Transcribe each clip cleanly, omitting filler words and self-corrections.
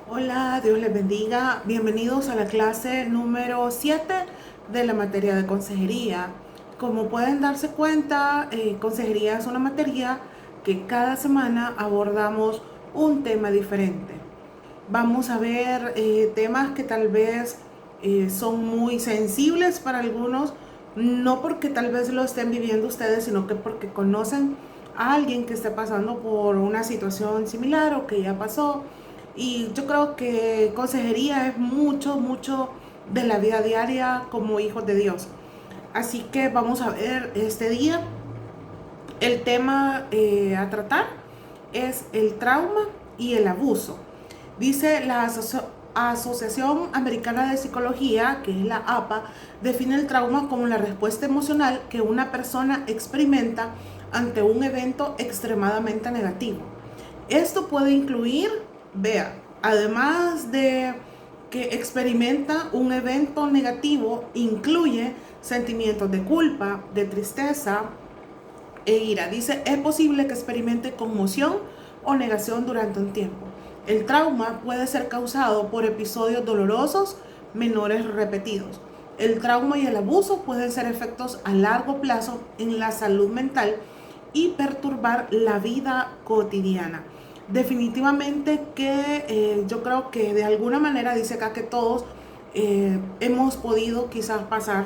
Hola, Dios les bendiga. Bienvenidos a la clase número 7 de la materia de consejería. Como pueden darse cuenta, consejería es una materia que cada semana abordamos un tema diferente. Vamos a ver temas que tal vez son muy sensibles para algunos, no porque tal vez lo estén viviendo ustedes, sino que porque conocen a alguien que esté pasando por una situación similar o que ya pasó. Y yo creo que consejería es mucho de la vida diaria como hijos de Dios. Así que vamos a ver este día el tema a tratar es el trauma y el abuso. Dice la Asociación Americana de Psicología, que es la APA, define el trauma como la respuesta emocional que una persona experimenta ante un evento extremadamente negativo. Esto puede incluir, vea, además de que experimenta un evento negativo, incluye sentimientos de culpa, de tristeza, e ira. Dice, es posible que experimente conmoción o negación durante un tiempo. El trauma puede ser causado por episodios dolorosos menores repetidos. El trauma y el abuso pueden ser efectos a largo plazo en la salud mental y perturbar la vida cotidiana. Definitivamente que yo creo que de alguna manera dice acá que todos hemos podido quizás pasar,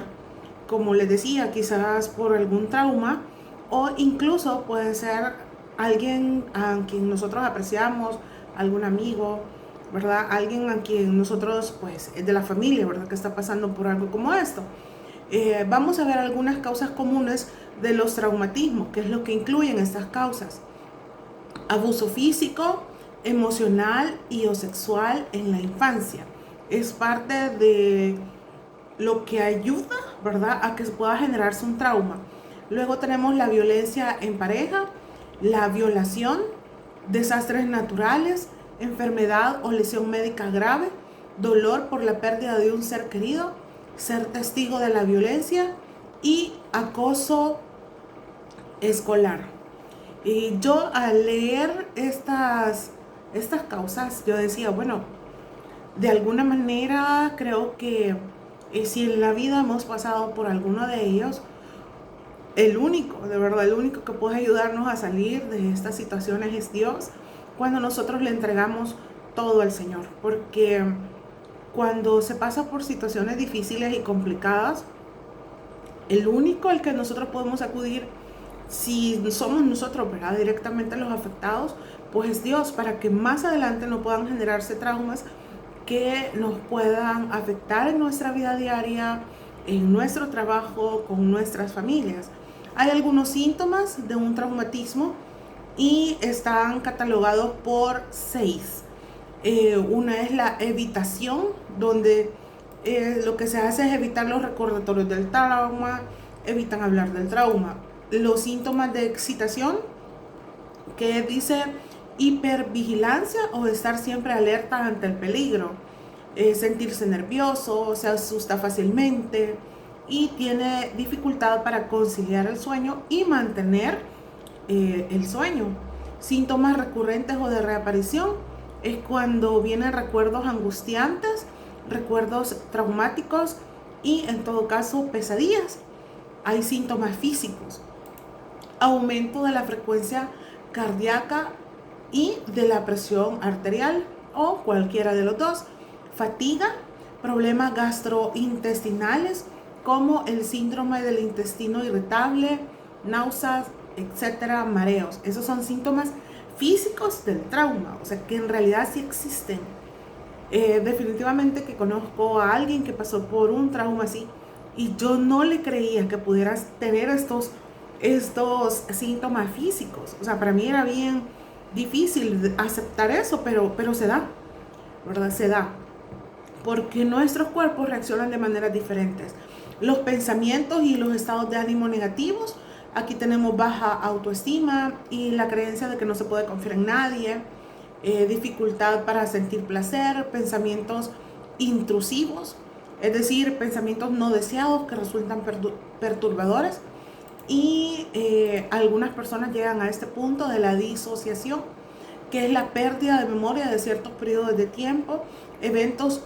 como les decía, quizás por algún trauma, o incluso puede ser alguien a quien nosotros apreciamos, algún amigo, ¿verdad? Alguien a quien nosotros, pues, es de la familia, ¿verdad? Que está pasando por algo como esto. Vamos a ver algunas causas comunes de los traumatismos, que es lo que incluyen estas causas. Abuso físico, emocional y o sexual en la infancia. Es parte de lo que ayuda, ¿verdad?, a que pueda generarse un trauma. Luego tenemos la violencia en pareja, la violación, desastres naturales, enfermedad o lesión médica grave, dolor por la pérdida de un ser querido, ser testigo de la violencia y acoso escolar. Y yo al leer estas causas, yo decía, bueno, de alguna manera creo que si en la vida hemos pasado por alguno de ellos, el único, de verdad, el único que puede ayudarnos a salir de estas situaciones es Dios, cuando nosotros le entregamos todo al Señor. Porque cuando se pasa por situaciones difíciles y complicadas, el único al que nosotros podemos acudir, si somos nosotros, ¿verdad?, directamente los afectados, pues es Dios, para que más adelante no puedan generarse traumas que nos puedan afectar en nuestra vida diaria, en nuestro trabajo, con nuestras familias. Hay algunos síntomas de un traumatismo y están catalogados por 6. Una es la evitación, donde lo que se hace es evitar los recordatorios del trauma, evitan hablar del trauma. Los síntomas de excitación, que dice hipervigilancia o estar siempre alerta ante el peligro, sentirse nervioso, se asusta fácilmente y tiene dificultad para conciliar el sueño y mantener el sueño. Síntomas recurrentes o de reaparición es cuando vienen recuerdos angustiantes, recuerdos traumáticos y en todo caso pesadillas. Hay síntomas físicos, aumento de la frecuencia cardíaca y de la presión arterial o cualquiera de los dos, fatiga, problemas gastrointestinales como el síndrome del intestino irritable, náuseas, etcétera, mareos. Esos son síntomas físicos del trauma, o sea que en realidad sí existen. Definitivamente que conozco a alguien que pasó por un trauma así y yo no le creía que pudieras tener estos síntomas físicos. O sea, para mí era bien difícil aceptar eso, pero se da, ¿verdad? Se da. Porque nuestros cuerpos reaccionan de maneras diferentes. Los pensamientos y los estados de ánimo negativos, aquí tenemos baja autoestima y la creencia de que no se puede confiar en nadie, dificultad para sentir placer, pensamientos intrusivos, es decir, pensamientos no deseados que resultan perturbadores, y algunas personas llegan a este punto de la disociación, que es la pérdida de memoria de ciertos periodos de tiempo, eventos,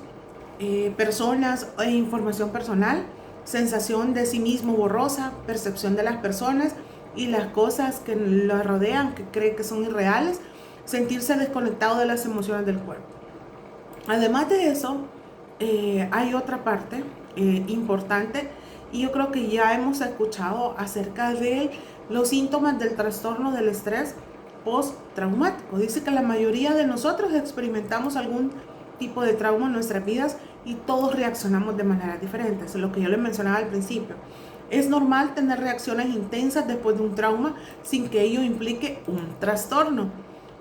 personas e información personal, sensación de sí mismo borrosa, percepción de las personas y las cosas que lo rodean, que cree que son irreales, sentirse desconectado de las emociones del cuerpo. Además de eso, hay otra parte importante, y yo creo que ya hemos escuchado acerca de los síntomas del trastorno del estrés postraumático. Dice que la mayoría de nosotros experimentamos algún tipo de trauma en nuestras vidas y todos reaccionamos de maneras diferentes. Es lo que yo les mencionaba al principio. Es normal tener reacciones intensas después de un trauma sin que ello implique un trastorno.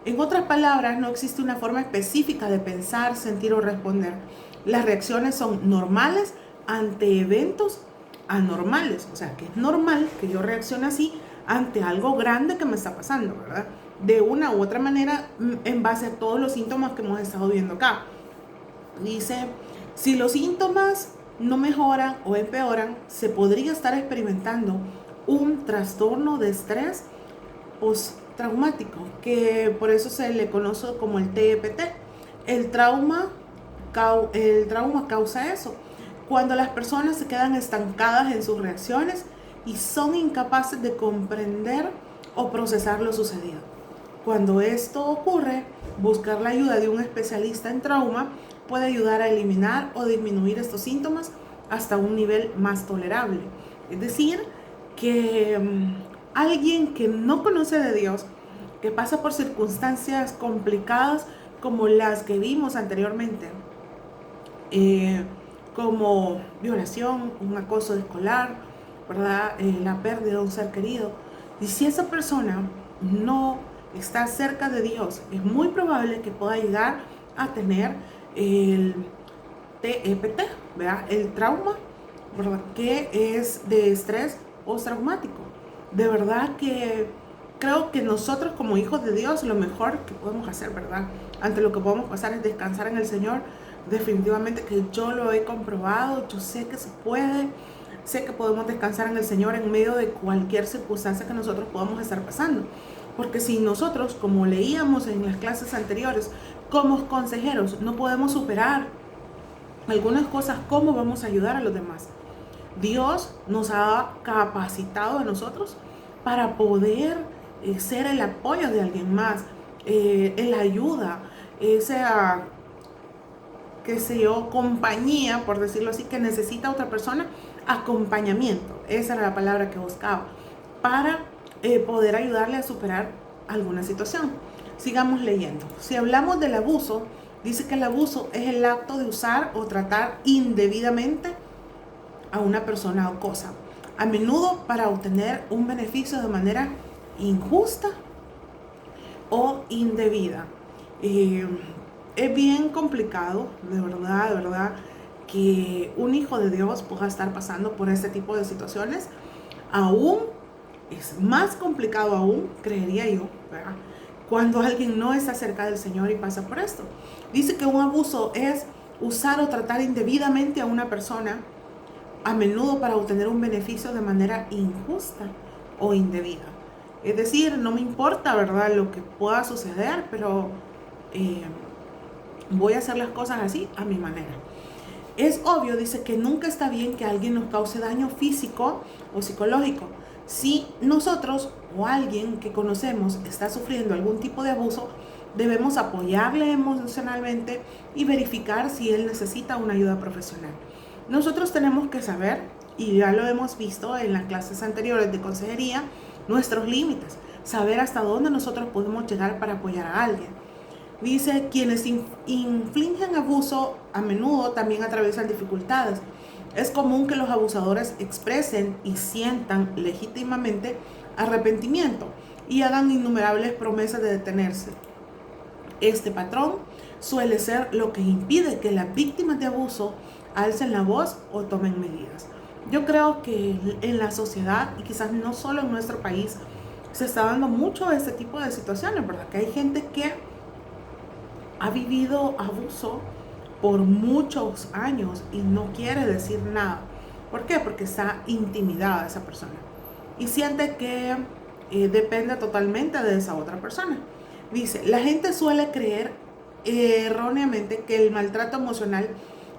En otras palabras, no existe una forma específica de pensar, sentir o responder. Las reacciones son normales ante eventos anormales. O sea, que es normal que yo reaccione así ante algo grande que me está pasando, ¿verdad? De una u otra manera, en base a todos los síntomas que hemos estado viendo acá. Dice, si los síntomas no mejoran o empeoran, se podría estar experimentando un trastorno de estrés postraumático, que por eso se le conoce como el TEPT. El trauma causa eso, cuando las personas se quedan estancadas en sus reacciones y son incapaces de comprender o procesar lo sucedido. Cuando esto ocurre, buscar la ayuda de un especialista en trauma puede ayudar a eliminar o disminuir estos síntomas hasta un nivel más tolerable. Es decir, que alguien que no conoce de Dios, que pasa por circunstancias complicadas como las que vimos anteriormente, como violación, un acoso escolar, ¿verdad? La pérdida de un ser querido. Y si esa persona no está cerca de Dios, es muy probable que pueda llegar a tener el TEPT, ¿verdad? El trauma, ¿verdad? Que es de estrés postraumático. De verdad que creo que nosotros como hijos de Dios lo mejor que podemos hacer, ¿verdad? Ante lo que podemos pasar es descansar en el Señor. Definitivamente que yo lo he comprobado, yo sé que se puede, sé que podemos descansar en el Señor en medio de cualquier circunstancia que nosotros podamos estar pasando. Porque si nosotros, como leíamos en las clases anteriores, como consejeros no podemos superar algunas cosas, ¿cómo vamos a ayudar a los demás? Dios nos ha capacitado a nosotros para poder ser el apoyo de alguien más, la ayuda, esa, qué sé yo, compañía, por decirlo así, que necesita otra persona, acompañamiento, esa era la palabra que buscaba, para poder ayudarle a superar alguna situación. Sigamos leyendo. Si hablamos del abuso, dice que el abuso es el acto de usar o tratar indebidamente a una persona o cosa, a menudo para obtener un beneficio de manera injusta o indebida. Es bien complicado, de verdad, que un hijo de Dios pueda estar pasando por este tipo de situaciones. Aún es más complicado aún, creería yo, ¿verdad? Cuando alguien no está cerca del Señor y pasa por esto. Dice que un abuso es usar o tratar indebidamente a una persona, a menudo para obtener un beneficio de manera injusta o indebida. Es decir, no me importa, ¿verdad?, lo que pueda suceder, pero voy a hacer las cosas así, a mi manera. Es obvio, dice, que nunca está bien que alguien nos cause daño físico o psicológico. Si nosotros o alguien que conocemos está sufriendo algún tipo de abuso, debemos apoyarle emocionalmente y verificar si él necesita una ayuda profesional. Nosotros tenemos que saber, y ya lo hemos visto en las clases anteriores de consejería, nuestros límites, saber hasta dónde nosotros podemos llegar para apoyar a alguien. Dice, quienes infligen abuso a menudo también atraviesan dificultades. Es común que los abusadores expresen y sientan legítimamente arrepentimiento y hagan innumerables promesas de detenerse. Este patrón suele ser lo que impide que las víctimas de abuso alcen la voz o tomen medidas. Yo creo que en la sociedad, y quizás no solo en nuestro país, se está dando mucho este tipo de situaciones, ¿verdad? Que hay gente que ha vivido abuso por muchos años y no quiere decir nada. ¿Por qué? Porque está intimidada esa persona y siente que depende totalmente de esa otra persona. Dice, la gente suele creer erróneamente que el maltrato emocional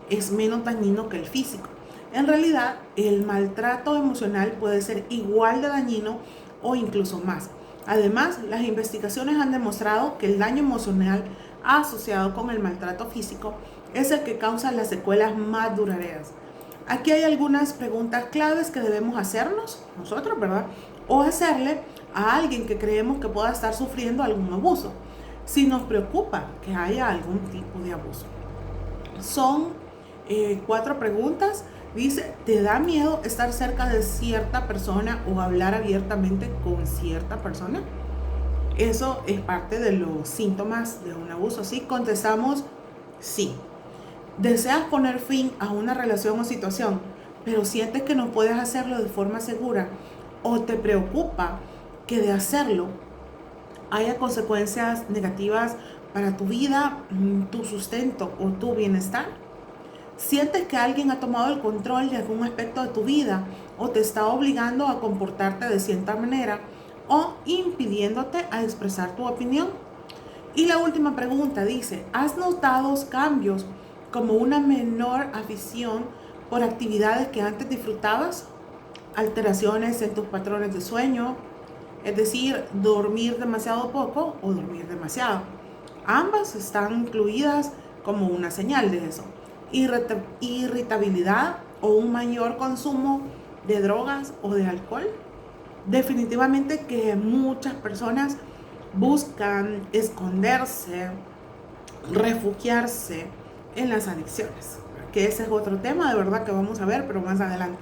es menos dañino que el físico. En realidad, el maltrato emocional puede ser igual de dañino o incluso más. Además, las investigaciones han demostrado que el daño emocional asociado con el maltrato físico es el que causa las secuelas más duraderas. Aquí hay algunas preguntas claves que debemos hacernos nosotros, ¿verdad? O hacerle a alguien que creemos que pueda estar sufriendo algún abuso, si nos preocupa que haya algún tipo de abuso. Son 4 preguntas. Dice, ¿te da miedo estar cerca de cierta persona o hablar abiertamente con cierta persona? Eso es parte de los síntomas de un abuso. Si contestamos sí. ¿Deseas poner fin a una relación o situación, pero sientes que no puedes hacerlo de forma segura o te preocupa que de hacerlo haya consecuencias negativas para tu vida, tu sustento o tu bienestar? ¿Sientes que alguien ha tomado el control de algún aspecto de tu vida o te está obligando a comportarte de cierta manera o impidiéndote a expresar tu opinión? Y la última pregunta dice, ¿has notado cambios como una menor afición por actividades que antes disfrutabas? Alteraciones en tus patrones de sueño, es decir, dormir demasiado poco o dormir demasiado. Ambas están incluidas como una señal de eso. Irritabilidad o un mayor consumo de drogas o de alcohol. Definitivamente que muchas personas buscan esconderse, refugiarse en las adicciones, que ese es otro tema de verdad que vamos a ver, pero más adelante.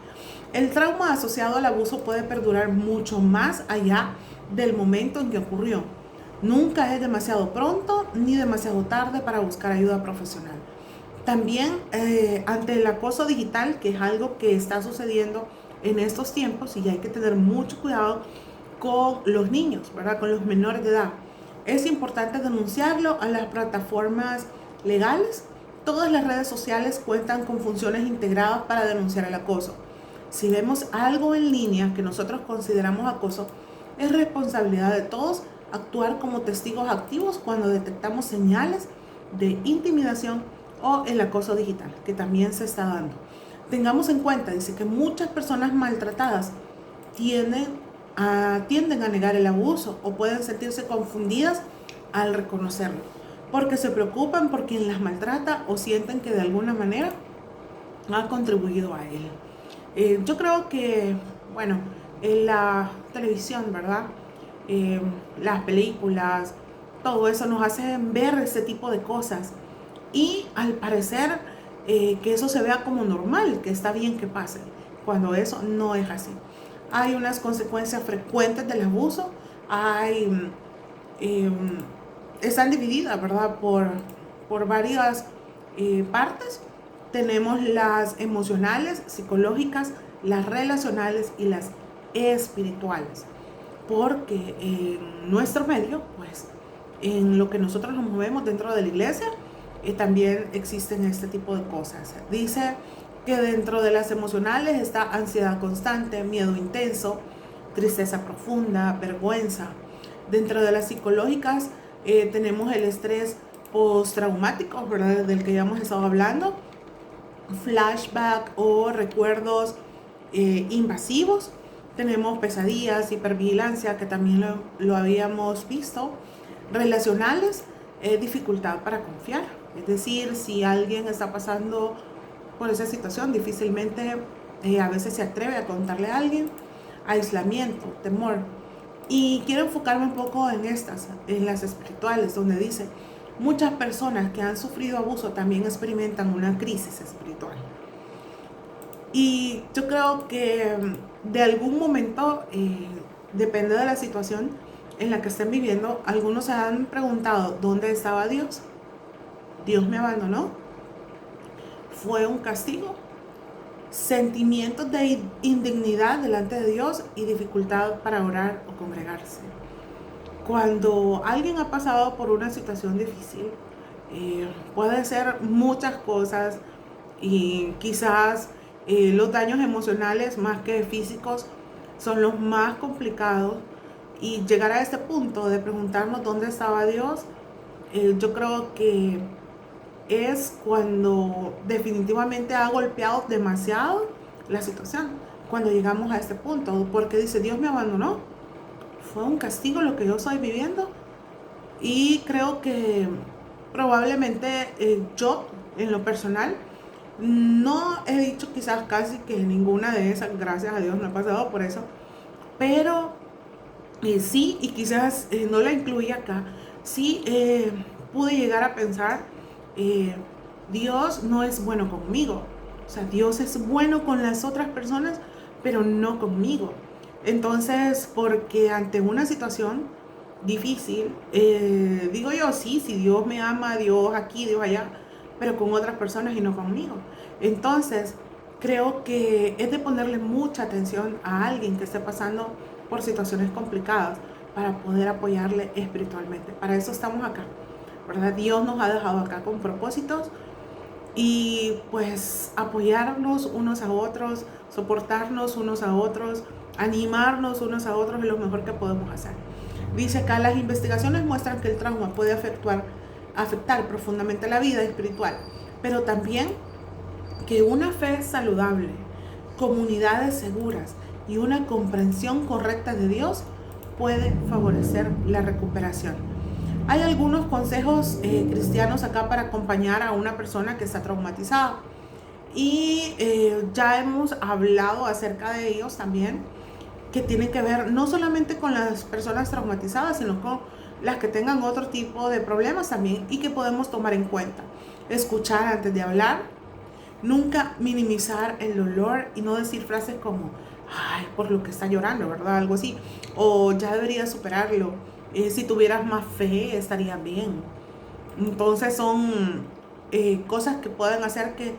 El trauma asociado al abuso puede perdurar mucho más allá del momento en que ocurrió. Nunca es demasiado pronto ni demasiado tarde para buscar ayuda profesional. También ante el acoso digital, que es algo que está sucediendo en estos tiempos y hay que tener mucho cuidado con los niños, ¿verdad? Con los menores de edad. Es importante denunciarlo a las plataformas legales. Todas las redes sociales cuentan con funciones integradas para denunciar el acoso. Si vemos algo en línea que nosotros consideramos acoso, es responsabilidad de todos actuar como testigos activos cuando detectamos señales de intimidación o el acoso digital, que también se está dando. Tengamos en cuenta, dice que muchas personas maltratadas tienden a negar el abuso o pueden sentirse confundidas al reconocerlo, porque se preocupan por quien las maltrata o sienten que de alguna manera ha contribuido a él. Yo creo que, bueno, en la televisión, ¿verdad? Las películas, todo eso nos hace ver ese tipo de cosas y al parecer que eso se vea como normal, que está bien que pase, cuando eso no es así. Hay unas consecuencias frecuentes del abuso, están divididas, ¿verdad? Por varias partes. Tenemos las emocionales, psicológicas, las relacionales y las espirituales. Porque en nuestro medio, pues, en lo que nosotros nos movemos dentro de la iglesia, también existen este tipo de cosas. Dice que dentro de las emocionales está ansiedad constante, miedo intenso, tristeza profunda, vergüenza. Dentro de las psicológicas tenemos el estrés postraumático, ¿verdad? Del que ya hemos estado hablando, flashback o recuerdos invasivos. Tenemos pesadillas, hipervigilancia, que también lo habíamos visto. Relacionales, dificultad para confiar. Es decir, si alguien está pasando por esa situación, difícilmente a veces se atreve a contarle a alguien. Aislamiento, temor. Y quiero enfocarme un poco en las espirituales, donde dice, muchas personas que han sufrido abuso también experimentan una crisis espiritual. Y yo creo que de algún momento, depende de la situación en la que estén viviendo, algunos se han preguntado, ¿dónde estaba Dios? ¿Dios me abandonó? ¿Fue un castigo? Sentimientos de indignidad delante de Dios y dificultad para orar o congregarse. Cuando alguien ha pasado por una situación difícil, puede ser muchas cosas y quizás los daños emocionales más que físicos son los más complicados Y llegar a este punto de preguntarnos dónde estaba Dios, yo creo que es cuando definitivamente ha golpeado demasiado la situación. Cuando llegamos a este punto, porque dice, Dios me abandonó, fue un castigo lo que yo estoy viviendo. Y creo que probablemente yo, en lo personal, no he dicho quizás casi que ninguna de esas, gracias a Dios no he pasado por eso, pero sí, y quizás no la incluí acá, sí pude llegar a pensar, eh, Dios no es bueno conmigo, o sea, Dios es bueno con las otras personas, pero no conmigo. Entonces, porque ante una situación difícil, digo yo, sí, si Dios me ama, Dios aquí, Dios allá, pero con otras personas y no conmigo. Entonces, creo que es de ponerle mucha atención a alguien que esté pasando por situaciones complicadas para poder apoyarle espiritualmente. Para eso estamos acá, ¿verdad? Dios nos ha dejado acá con propósitos y pues apoyarnos unos a otros, soportarnos unos a otros, animarnos unos a otros es lo mejor que podemos hacer. Dice acá, las investigaciones muestran que el trauma puede afectar profundamente la vida espiritual, pero también que una fe saludable, comunidades seguras y una comprensión correcta de Dios puede favorecer la recuperación. Hay algunos consejos cristianos acá para acompañar a una persona que está traumatizada. Y ya hemos hablado acerca de ellos también, que tienen que ver no solamente con las personas traumatizadas, sino con las que tengan otro tipo de problemas también y que podemos tomar en cuenta. Escuchar antes de hablar, nunca minimizar el dolor y no decir frases como, ay, por lo que está llorando, ¿verdad? Algo así. O ya debería superarlo. Si tuvieras más fe, estaría bien. Entonces son cosas que pueden hacer que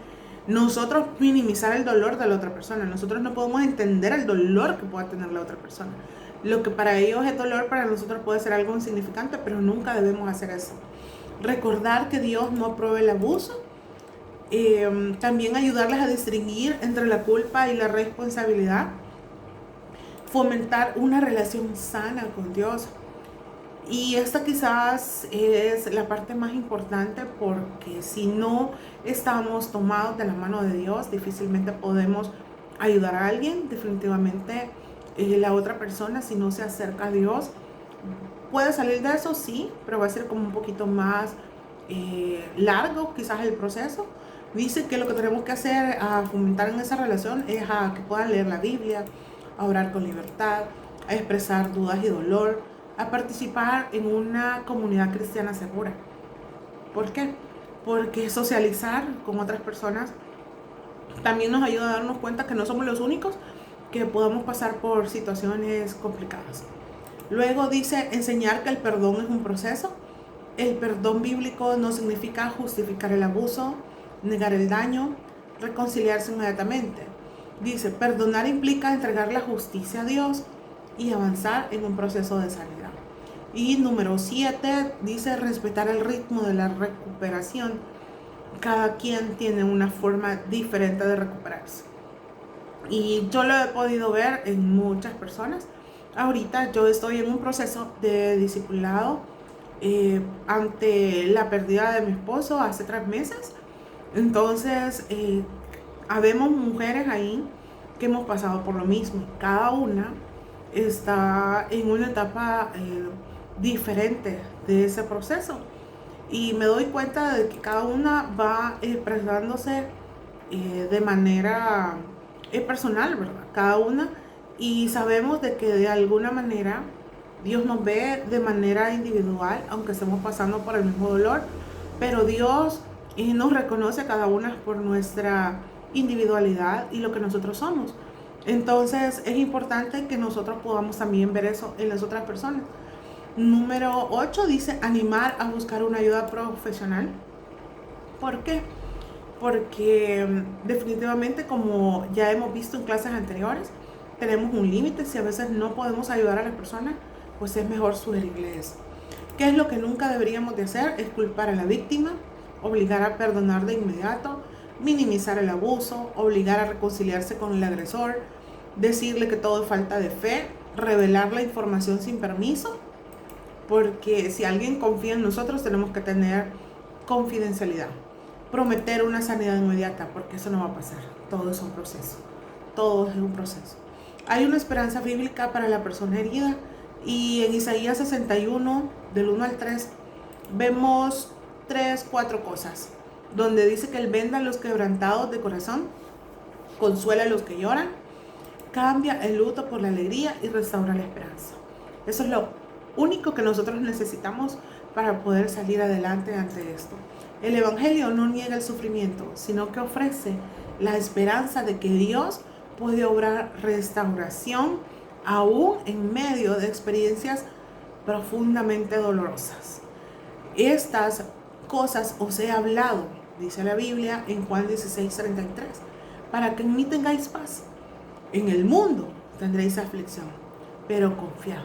nosotros minimizar el dolor de la otra persona. Nosotros no podemos entender el dolor que pueda tener la otra persona. Lo que para ellos es dolor, para nosotros puede ser algo insignificante, pero nunca debemos hacer eso. Recordar que Dios no aprueba el abuso. También ayudarles a distinguir entre la culpa y la responsabilidad. Fomentar una relación sana con Dios. Y esta quizás es la parte más importante, porque si no estamos tomados de la mano de Dios, difícilmente podemos ayudar a alguien. Definitivamente la otra persona, si no se acerca a Dios, puede salir de eso, sí, pero va a ser como un poquito más largo quizás el proceso. Dice que lo que tenemos que hacer a fomentar en esa relación es a que puedan leer la Biblia, a orar con libertad, a expresar dudas y dolor, a participar en una comunidad cristiana segura. ¿Por qué? Porque socializar con otras personas también nos ayuda a darnos cuenta que no somos los únicos que podamos pasar por situaciones complicadas. Luego dice, enseñar que el perdón es un proceso. El perdón bíblico no significa justificar el abuso, negar el daño, reconciliarse inmediatamente. Dice, perdonar implica entregar la justicia a Dios y avanzar en un proceso de sanidad. Y número 7 dice, respetar el ritmo de la recuperación. Cada quien tiene una forma diferente de recuperarse. Y yo lo he podido ver en muchas personas. Ahorita yo estoy en un proceso de discipulado ante la pérdida de mi esposo hace 3 meses. Entonces, habemos mujeres ahí que hemos pasado por lo mismo. Cada una está en una etapa diferente de ese proceso. Y me doy cuenta de que cada una va expresándose de manera personal, ¿verdad? Cada una. Y sabemos de que de alguna manera Dios nos ve de manera individual, aunque estemos pasando por el mismo dolor, pero Dios nos reconoce a cada una por nuestra individualidad y lo que nosotros somos. Entonces es importante que nosotros podamos también ver eso en las otras personas. Número 8 dice animar a buscar una ayuda profesional. ¿Por qué? Porque definitivamente, como ya hemos visto en clases anteriores, tenemos un límite. Si a veces no podemos ayudar a la persona, pues es mejor sugerirle eso. ¿Qué es lo que nunca deberíamos de hacer? Es culpar a la víctima, obligar a perdonar de inmediato, minimizar el abuso, obligar a reconciliarse con el agresor, decirle que todo es falta de fe, revelar la información sin permiso, porque si alguien confía en nosotros tenemos que tener confidencialidad. Prometer una sanidad inmediata, porque eso no va a pasar. Todo es un proceso. Todo es un proceso. Hay una esperanza bíblica para la persona herida, y en Isaías 61, del 1 al 3, vemos 4 cosas, donde dice que Él venda a los quebrantados de corazón, consuela a los que lloran, cambia el luto por la alegría y restaura la esperanza. Eso es lo único que nosotros necesitamos para poder salir adelante ante esto. El Evangelio no niega el sufrimiento, sino que ofrece la esperanza de que Dios puede obrar restauración aún en medio de experiencias profundamente dolorosas. Estas cosas os he hablado, dice la Biblia en Juan 16:33, para que en mí tengáis paz. En el mundo tendréis aflicción, pero confiad,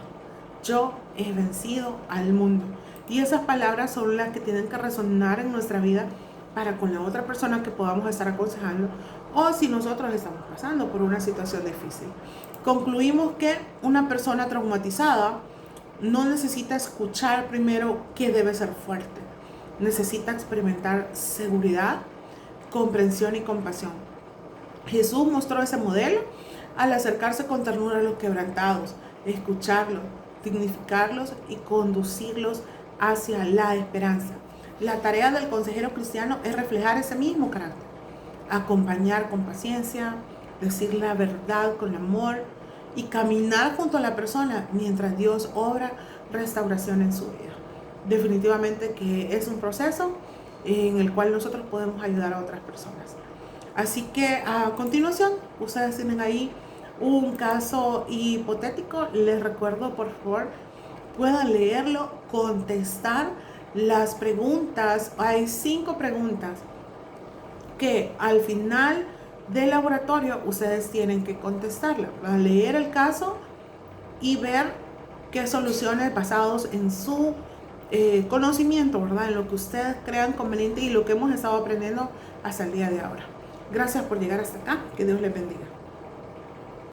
yo he vencido al mundo. Y esas palabras son las que tienen que resonar en nuestra vida para con la otra persona que podamos estar aconsejando, o si nosotros estamos pasando por una situación difícil. Concluimos que una persona traumatizada no necesita escuchar primero que debe ser fuerte. Necesita experimentar seguridad, comprensión y compasión. Jesús mostró ese modelo al acercarse con ternura a los quebrantados, escucharlos, dignificarlos y conducirlos hacia la esperanza. La tarea del consejero cristiano es reflejar ese mismo carácter, acompañar con paciencia, decir la verdad con amor y caminar junto a la persona mientras Dios obra restauración en su vida. Definitivamente que es un proceso en el cual nosotros podemos ayudar a otras personas. Así que a continuación, ustedes tienen ahí un caso hipotético. Les recuerdo, por favor, puedan leerlo, contestar las preguntas. Hay 5 preguntas que al final del laboratorio ustedes tienen que contestarlas. Van a leer el caso y ver qué soluciones basados en su conocimiento, ¿verdad? En lo que ustedes crean conveniente y lo que hemos estado aprendiendo hasta el día de ahora. Gracias por llegar hasta acá. Que Dios les bendiga.